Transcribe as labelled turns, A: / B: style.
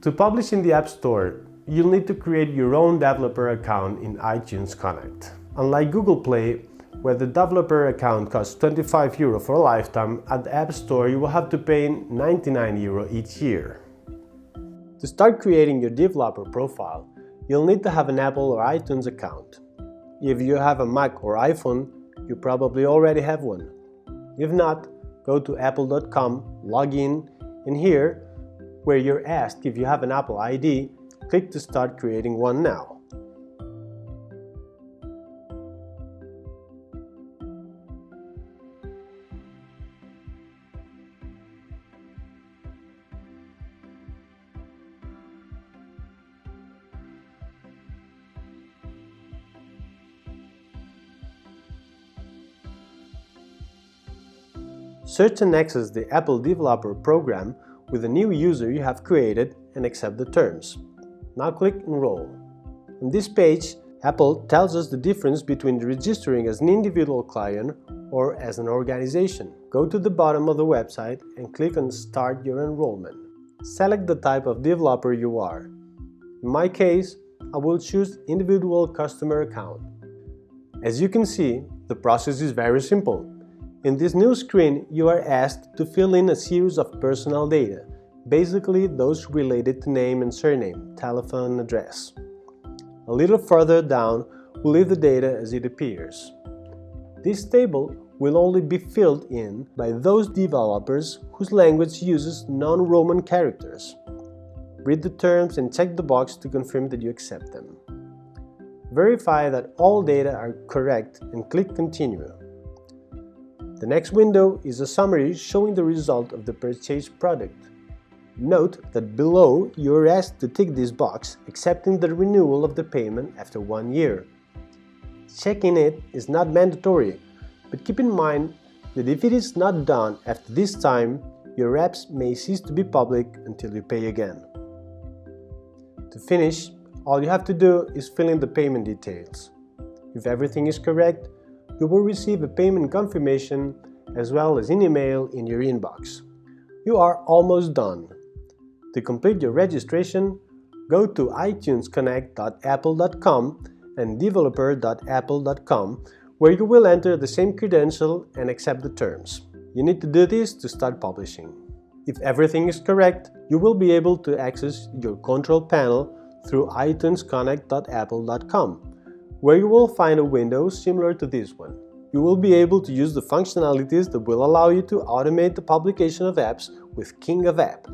A: To publish in the App Store, you'll need to create your own developer account in iTunes Connect. Unlike Google Play, where the developer account costs €25 for a lifetime, at the App Store you will have to pay €99 each year. To start creating your developer profile, you'll need to have an Apple or iTunes account. If you have a Mac or iPhone, you probably already have one. If not, go to apple.com, log in, and here, where you're asked if you have an Apple ID, click to start creating one now. Search and access the Apple Developer Program with the new user you have created and accept the terms. Now click Enroll. On this page, Apple tells us the difference between registering as an individual client or as an organization. Go to the bottom of the website and click on Start your enrollment. Select the type of developer you are. In my case, I will choose Individual Customer Account. As you can see, the process is very simple. In this new screen, you are asked to fill in a series of personal data, basically those related to name and surname, telephone, address. A little further down, we'll leave the data as it appears. This table will only be filled in by those developers whose language uses non-Roman characters. Read the terms and check the box to confirm that you accept them. Verify that all data are correct and click Continue. The next window is a summary showing the result of the purchased product. Note that below you are asked to tick this box, accepting the renewal of the payment after 1 year. Checking it is not mandatory, but keep in mind that if it is not done after this time, your apps may cease to be public until you pay again. To finish, all you have to do is fill in the payment details. If everything is correct, you will receive a payment confirmation as well as an email in your inbox. You are almost done. To complete your registration, go to itunesconnect.apple.com and developer.apple.com, where you will enter the same credential and accept the terms. You need to do this to start publishing. If everything is correct, you will be able to access your control panel through itunesconnect.apple.com, where you will find a window similar to this one. You will be able to use the functionalities that will allow you to automate the publication of apps with King of App.